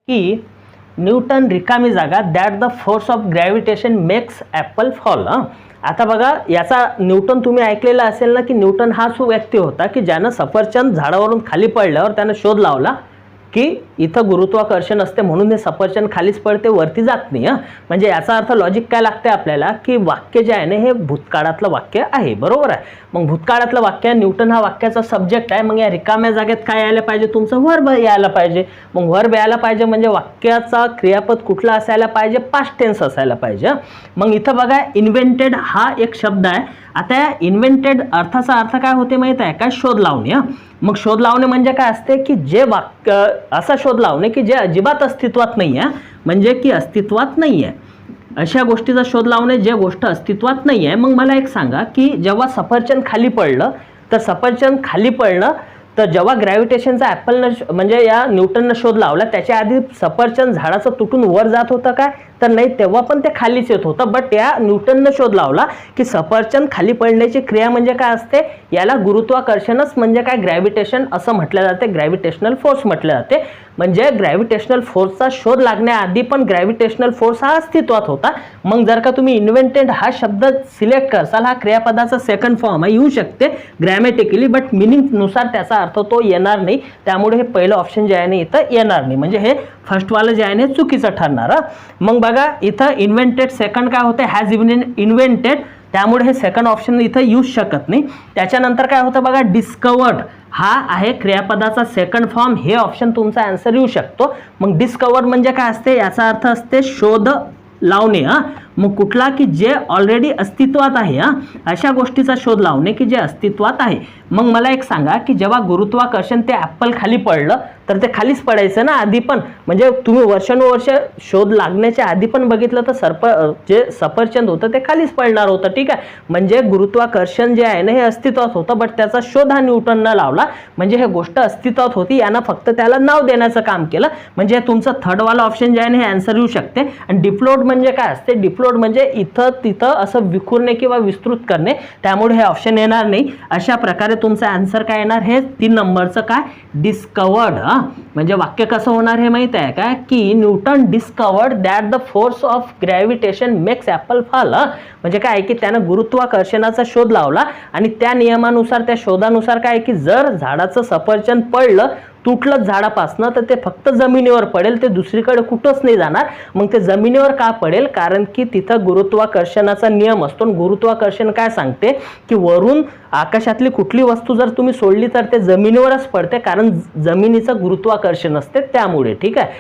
की न्यूटन रिकामी जागा that the force of gravitation makes Apple fall. आता बघा, याचा न्यूटन तुम्ही ऐकलेला असेल ना, की न्यूटन हा जो व्यक्ती होता की ज्यानं सफरचंद झाडावरून खाली पडल्यावर त्यानं शोध लावला की इथं गुरुत्वाकर्षण असते म्हणून हे सफरचंद खालीच पडते, वरती जात नाही. म्हणजे याचा अर्थ लॉजिक काय लागते आपल्याला, की वाक्य जे आहे ना हे भूतकाळातलं वाक्य आहे, बरोबर आहे. मग भूतकाळातलं वाक्य, न्यूटन हा वाक्याचा सब्जेक्ट आहे. मग या रिकाम्या जागेत काय यायला पाहिजे, तुमचं व्हर्ब यायला पाहिजे. मग व्हर्ब यायला पाहिजे म्हणजे वाक्याचा क्रियापद कुठला असायला पाहिजे, पास्ट टेन्स असायला पाहिजे. मग इथं बघा, इन्व्हेंटेड हा एक शब्द आहे. आता या इन्व्हेंटेड अर्थाचा अर्थ काय होते माहित आहे काय, शोध लावणे. मग शोध लावणे म्हणजे काय असते, की जे वाक्य असा शोध लावणे की जे अजिबात अस्तित्वात नाही आहे, म्हणजे की अस्तित्वात नाही आहे अशा गोष्टीचा शोध लावणे, जे गोष्ट अस्तित्वात नाही आहे. मग मला एक सांगा की जेव्हा सफरचंद खाली पडलं तर सफरचंद खाली पडलं तर जेव्हा ग्रॅव्हिटेशनचा ॲपलनं म्हणजे या न्यूटननं शोध लावला त्याच्या आधी सफरचंद झाडाचं तुटून वर जात होतं काय, तर नाही, तेव्हा पण ते खालीच येत होतं. बट या न्यूटननं शोध लावला की सफरचंद खाली पडण्याची क्रिया म्हणजे काय असते, याला गुरुत्वाकर्षणच म्हणजे काय, ग्रॅव्हिटेशन असं म्हटलं जाते, ग्रॅव्हिटेशनल फोर्स म्हटलं जाते. म्हणजे ग्रॅव्हिटेशनल फोर्सचा शोध लागण्याआधी पण ग्रॅव्हिटेशनल फोर्स हा अस्तित्वात होता. मग जर का तुम्ही इन्व्हेंटेड हा शब्द सिलेक्ट करसाल, हा क्रियापदाचा सेकंड फॉर्म आहे, येऊ शकते ग्रॅमॅटिकली, बट मिनिंगनुसार त्याचा अर्थ तो येणार नाही. त्यामुळे हे पहिलं ऑप्शन जे आहे ना इथं येणार नाही, म्हणजे हे फर्स्टवालं जे आहे ना चुकीचं ठरणार. मग बघा, इथं इन्व्हेंटेड सेकंड काय होते, हॅज इन्व्हेंटेड, त्यामुळे हे सेकंड ऑप्शन इथं येऊच शकत नाही. त्याच्यानंतर काय होतं बघा, डिस्कवर्ड हा आहे क्रियापदाचा सेकंड फॉर्म, हे ऑप्शन तुमचा आन्सर येऊ शकतो. मग डिस्कवर्ड म्हणजे काय असते, याचा अर्थ असते शोध लावणे. मग कुठला, की जे ऑलरेडी अस्तित्वात आहे, अशा गोष्टीचा शोध लावणे की जे अस्तित्वात आहे. मग मला एक सांगा की जेव्हा गुरुत्वाकर्षण ते ॲपल खाली पडलं तर ते खालीच पडायचं ना आधी पण, म्हणजे तुम्ही वर्षानुवर्ष शोध लागण्याच्या आधी पण बघितलं तर जे सफरचंद होतं ते खालीच पडणार होतं, ठीक आहे. म्हणजे गुरुत्वाकर्षण जे आहे ना हे अस्तित्वात होतं, बट त्याचा शोध हा न्यूटननं लावला, म्हणजे हे गोष्ट अस्तित्वात होती, यानं फक्त त्याला नाव देण्याचं काम केलं. म्हणजे तुमचं थर्डवाला ऑप्शन जे आहे ना हे आन्सर येऊ शकते. आणि डिप्लोड म्हणजे काय असते, डिप्लोड म्हणजे इथं तिथं असं विखुरणे किंवा विस्तृत करणे, त्यामुळे हे ऑप्शन येणार नाही. अशा प्रकारे तुमचं आन्सर काय येणार, हे 3 नंबरचं काय, डिस्कवर्ड. म्हणजे वाक्य कसं होणार हे माहित आहे काय, की Newton discovered that the force of gravitation makes Apple fall. म्हणजे काय की त्यानं गुरुत्वाकर्षणाचा शोध लावला आणि त्या नियमानुसार, त्या शोधानुसार काय की जर झाडाचं सफरचंद पडलं तुटलं झाडापासनं तर ते फक्त जमिनीवर पडेल, ते दुसरीकडे कुठंच नाही जाणार. मग ते जमिनीवर का पडेल, कारण की तिथं गुरुत्वाकर्षणाचा नियम असतो. गुरुत्वाकर्षण काय सांगते की वरून आकाशातली कुठली वस्तू जर तुम्ही सोडली तर ते जमिनीवरच पडते, कारण जमिनीचं गुरुत्वाकर्षण असते त्यामुळे, ठीक आहे.